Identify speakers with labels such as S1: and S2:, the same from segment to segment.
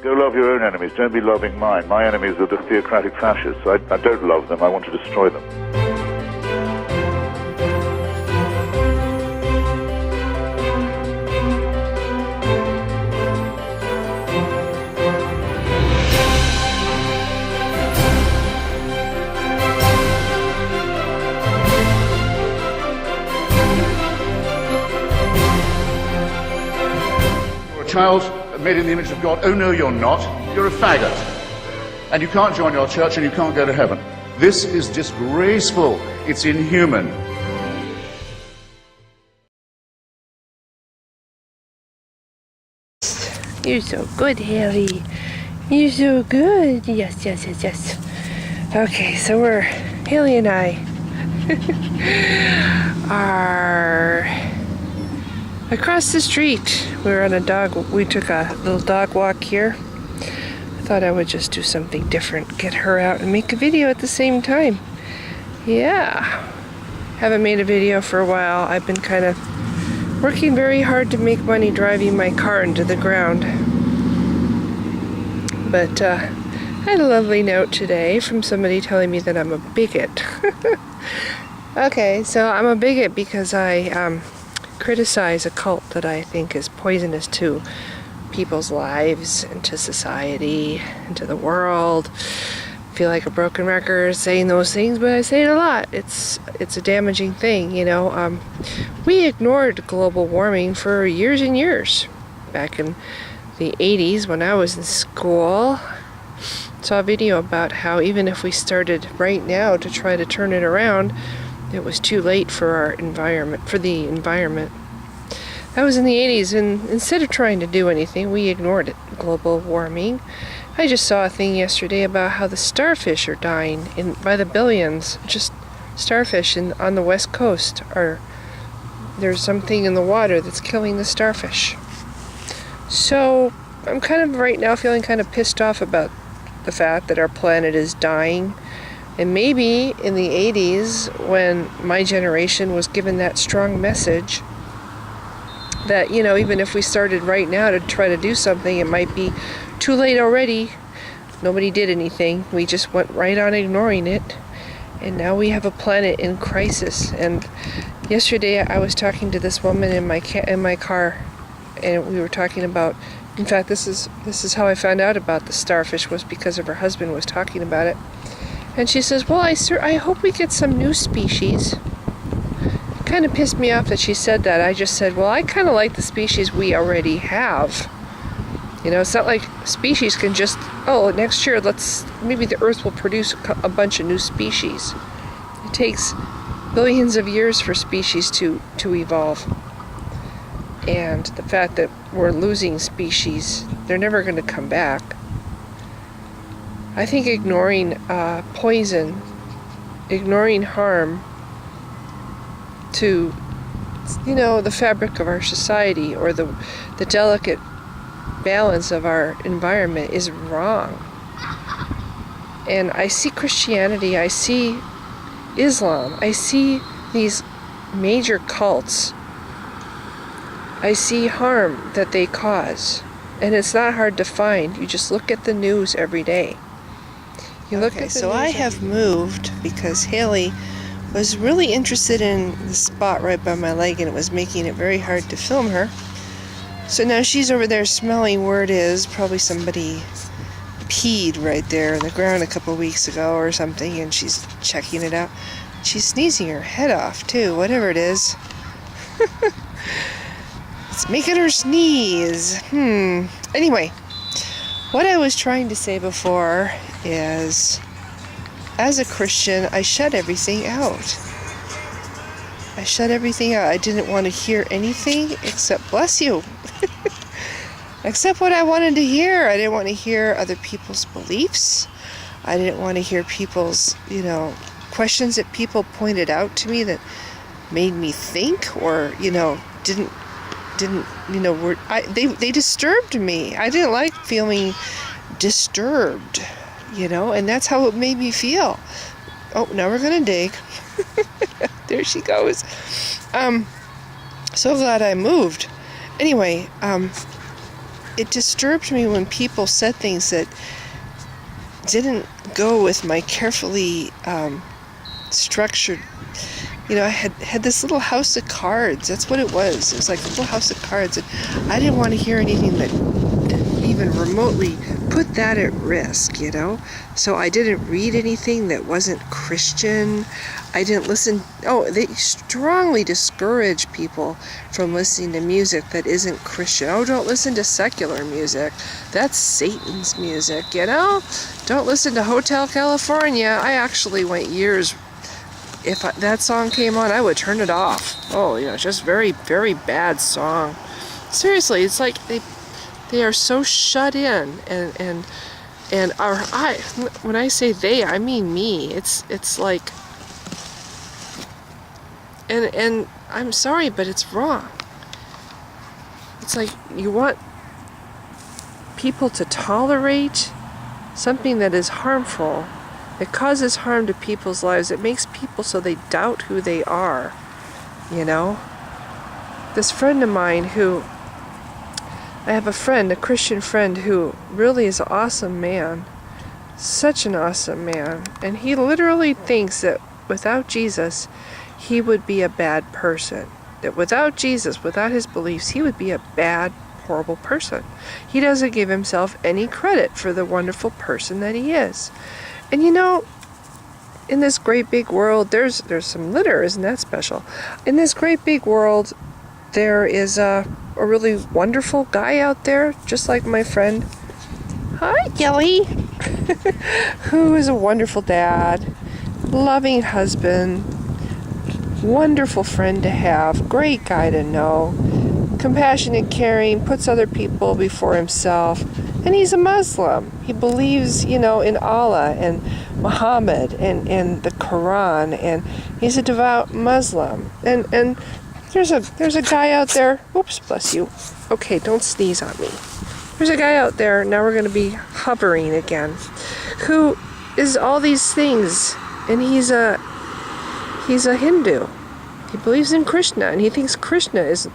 S1: Go love your own enemies. Don't be loving mine. My enemies are the theocratic fascists. I don't love them. I want to destroy them.
S2: You're a child made in the image of God. Oh no, you're not. You're a faggot. And you can't join your church and you can't go to heaven. This is disgraceful. It's inhuman.
S3: You're so good, Haley. You're so good. Yes, yes, yes, yes. Okay, so Haley and I are across the street. We took a little dog walk here. I thought I would just do something different, get her out and make a video at the same time. Yeah. Haven't made a video for a while. I've been kind of working very hard to make money driving my car into the ground. But I had a lovely note today from somebody telling me that I'm a bigot. Okay, so I'm a bigot because I criticize a cult that I think is poisonous to people's lives and to society and to the world. I feel like a broken record saying those things, but I say it a lot. It's a damaging thing, you know. We ignored global warming for years and years. Back in the 80s when I was in school, saw a video about how even if we started right now to try to turn it around, it was too late for our environment, for the environment. That was in the 80s, and instead of trying to do anything, we ignored it, global warming. I just saw a thing yesterday about how the starfish are dying by the billions. Just starfish on the west coast there's something in the water that's killing the starfish. So I'm kind of right now feeling kind of pissed off about the fact that our planet is dying. And maybe in the 80s, when my generation was given that strong message that, you know, even if we started right now to try to do something, it might be too late already. Nobody did anything. We just went right on ignoring it. And now we have a planet in crisis. And yesterday I was talking to this woman in my car, and we were talking about, in fact, this is how I found out about the starfish, was because of her husband was talking about it. And she says, well, I hope we get some new species. It kind of pissed me off that she said that. I just said, well, I kind of like the species we already have. You know, it's not like species can just, next year, maybe the Earth will produce a bunch of new species. It takes billions of years for species to evolve. And the fact that we're losing species, they're never going to come back. I think ignoring poison, ignoring harm to, you know, the fabric of our society or the delicate balance of our environment is wrong. And I see Christianity, I see Islam, I see these major cults. I see harm that they cause. And it's not hard to find. You just look at the news every day. So I have moved because Haley was really interested in the spot right by my leg, and it was making it very hard to film her. So now she's over there smelling where it is. Probably somebody peed right there in the ground a couple weeks ago or something, and she's checking it out. She's sneezing her head off too, whatever it is. It's making her sneeze. Anyway, what I was trying to say before is, as a Christian, I shut everything out. I didn't want to hear anything except bless you. Except what I wanted to hear. I didn't want to hear other people's beliefs. I didn't want to hear people's, questions that people pointed out to me that made me think, or, didn't, they disturbed me. I didn't like feeling disturbed, and that's how it made me feel. Oh, now we're gonna dig. There she goes. So glad I moved. Anyway, it disturbed me when people said things that didn't go with my carefully structured. I had this little house of cards. That's what it was. It was like a little house of cards, and I didn't want to hear anything that even remotely put that at risk, So I didn't read anything that wasn't Christian. I didn't listen. Oh, they strongly discourage people from listening to music that isn't Christian. Oh, don't listen to secular music. That's Satan's music, Don't listen to Hotel California. I actually went years. If that song came on, I would turn it off. Oh, it's just very, very bad song. Seriously, it's like they are so shut in, and when I say they, I mean me. It's like, and I'm sorry, but it's wrong. It's like you want people to tolerate something that is harmful. It causes harm to people's lives. It makes people so they doubt who they are, This friend of mine I have a Christian friend who really is an awesome man. Such an awesome man. And he literally thinks that without Jesus, he would be a bad person. That without Jesus, without his beliefs, he would be a bad, horrible person. He doesn't give himself any credit for the wonderful person that he is. And in this great big world, there's some litter, isn't that special? In this great big world, there is a really wonderful guy out there, just like my friend. Hi, Kelly. Who is a wonderful dad, loving husband, wonderful friend to have, great guy to know, compassionate, caring, puts other people before himself. And he's a Muslim. He believes, in Allah and Muhammad and the Quran, and he's a devout Muslim. And there's a guy out there. Oops, bless you. Okay, don't sneeze on me. There's a guy out there. Now we're going to be hovering again, who is all these things, and he's a Hindu. He believes in Krishna, and he thinks Krishna is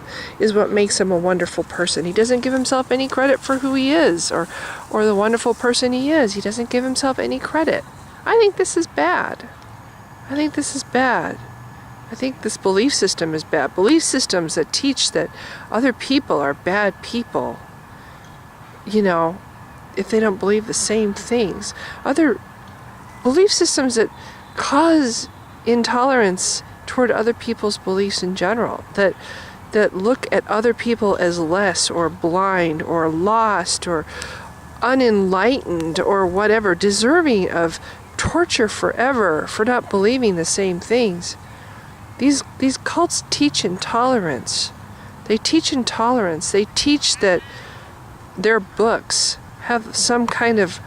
S3: what makes him a wonderful person. He doesn't give himself any credit for who he is or the wonderful person he is. He doesn't give himself any credit. I think this is bad. I think this belief system is bad. Belief systems that teach that other people are bad people, if they don't believe the same things. Other belief systems that cause intolerance toward other people's beliefs in general, that look at other people as less or blind or lost or unenlightened or whatever, deserving of torture forever for not believing the same things. These cults teach intolerance. They teach intolerance. They teach that their books have some kind of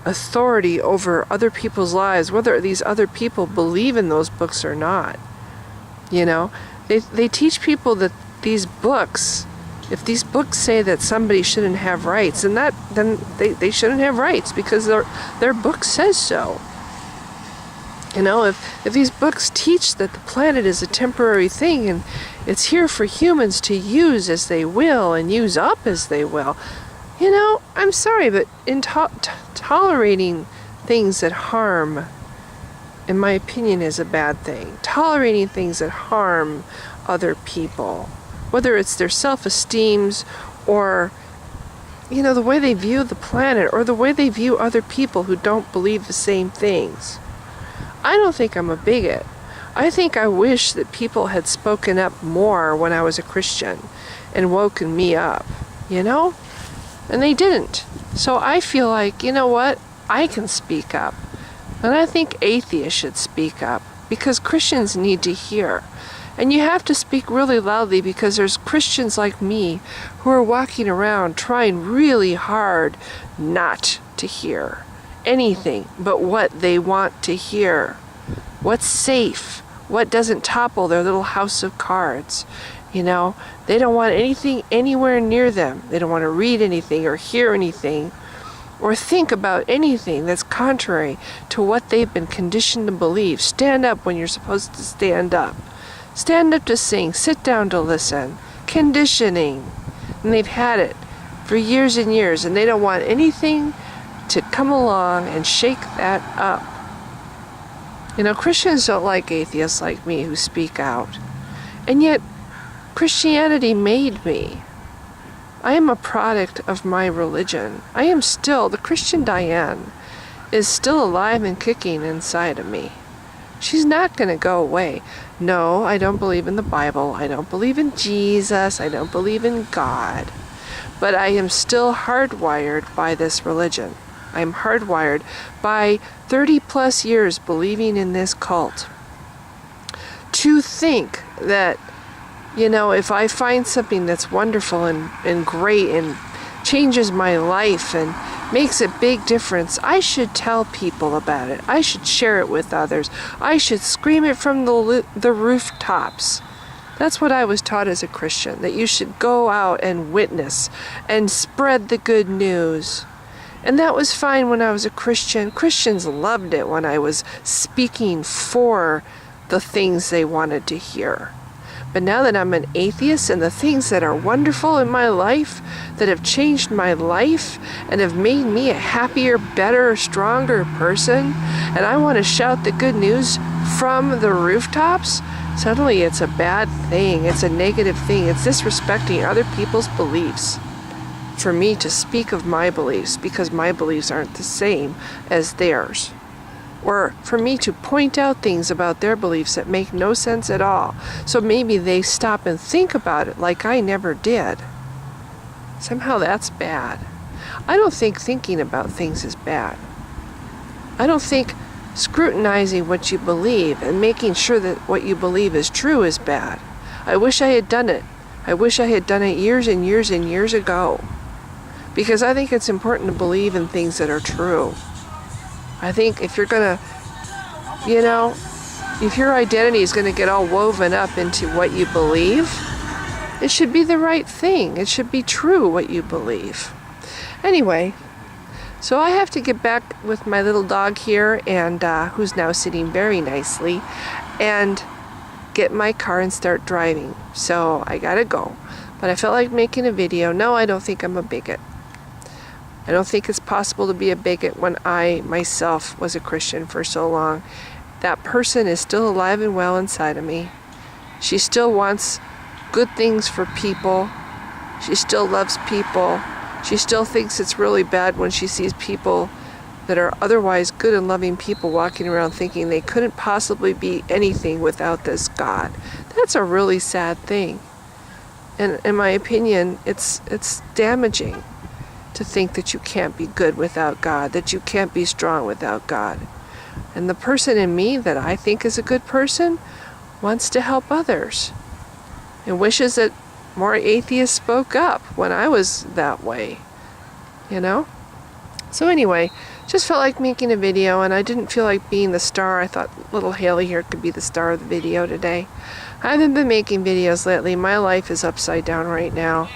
S3: authority over other people's lives, whether these other people believe in those books or not. They teach people that these books, if these books say that somebody shouldn't have rights, then they shouldn't have rights because their book says so. If these books teach that the planet is a temporary thing and it's here for humans to use as they will and use up as they will, I'm sorry, but in tolerating things that harm, in my opinion, is a bad thing. Tolerating things that harm other people, whether it's their self-esteems or, the way they view the planet or the way they view other people who don't believe the same things. I don't think I'm a bigot. I think I wish that people had spoken up more when I was a Christian and woken me up, And they didn't. So I feel like, what? I can speak up. And I think atheists should speak up because Christians need to hear. And you have to speak really loudly because there's Christians like me who are walking around trying really hard not to hear anything but what they want to hear. What's safe? What doesn't topple their little house of cards? They don't want anything anywhere near them. They don't want to read anything or hear anything or think about anything that's contrary to what they've been conditioned to believe. Stand up when you're supposed to stand up. Stand up to sing. Sit down to listen. Conditioning. And they've had it for years and years, and they don't want anything to come along and shake that up. You know, Christians don't like atheists like me who speak out. And yet, Christianity made me. I am a product of my religion. I am still, the Christian Diane is still alive and kicking inside of me. She's not going to go away. No, I don't believe in the Bible. I don't believe in Jesus. I don't believe in God. But I am still hardwired by this religion. I'm hardwired by 30 plus years believing in this cult to think that, you know, if I find something that's wonderful and great and changes my life and makes a big difference, I should tell people about it. I should share it with others. I should scream it from the rooftops. That's what I was taught as a Christian, that you should go out and witness and spread the good news. And that was fine when I was a Christian. Christians loved it when I was speaking for the things they wanted to hear. But now that I'm an atheist, and the things that are wonderful in my life, that have changed my life, and have made me a happier, better, stronger person, and I want to shout the good news from the rooftops, suddenly it's a bad thing. It's a negative thing. It's disrespecting other people's beliefs. For me to speak of my beliefs because my beliefs aren't the same as theirs. Or for me to point out things about their beliefs that make no sense at all. So maybe they stop and think about it like I never did. Somehow that's bad. I don't think thinking about things is bad. I don't think scrutinizing what you believe and making sure that what you believe is true is bad. I wish I had done it. I wish I had done it years and years and years ago. Because I think it's important to believe in things that are true. I think if you're gonna, you know, if your identity is gonna get all woven up into what you believe, it should be the right thing. It should be true what you believe. Anyway, so I have to get back with my little dog here, and who's now sitting very nicely, and get in my car and start driving. So I gotta go. But I felt like making a video. No, I don't think I'm a bigot. I don't think it's possible to be a bigot when I myself was a Christian for so long. That person is still alive and well inside of me. She still wants good things for people. She still loves people. She still thinks it's really bad when she sees people that are otherwise good and loving people walking around thinking they couldn't possibly be anything without this God. That's a really sad thing. And in my opinion, it's damaging to think that you can't be good without God, that you can't be strong without God. And the person in me that I think is a good person wants to help others and wishes that more atheists spoke up when I was that way, you know? So anyway, just felt like making a video, and I didn't feel like being the star. I thought little Haley here could be the star of the video today. I haven't been making videos lately. My life is upside down right now.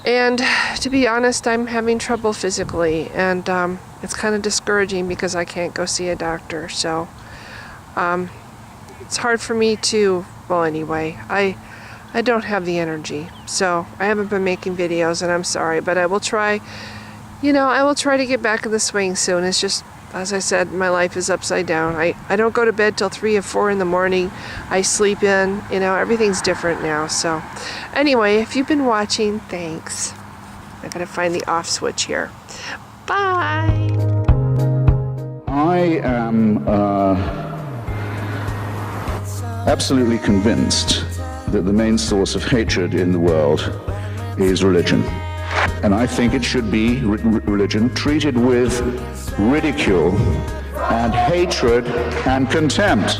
S3: And to be honest, I'm having trouble physically, and it's kind of discouraging because I can't go see a doctor. So it's hard for me to, well anyway, I don't have the energy. So I haven't been making videos, and I'm sorry, but I will try, you know, I will try to get back in the swing soon. It's just, as I said, my life is upside down. I don't go to bed till 3 or 4 in the morning. I sleep in, you know, everything's different now. So anyway, if you've been watching, thanks. I gotta find the off switch here. Bye.
S2: I am absolutely convinced that the main source of hatred in the world is religion. And I think it should be religion treated with ridicule and hatred and contempt.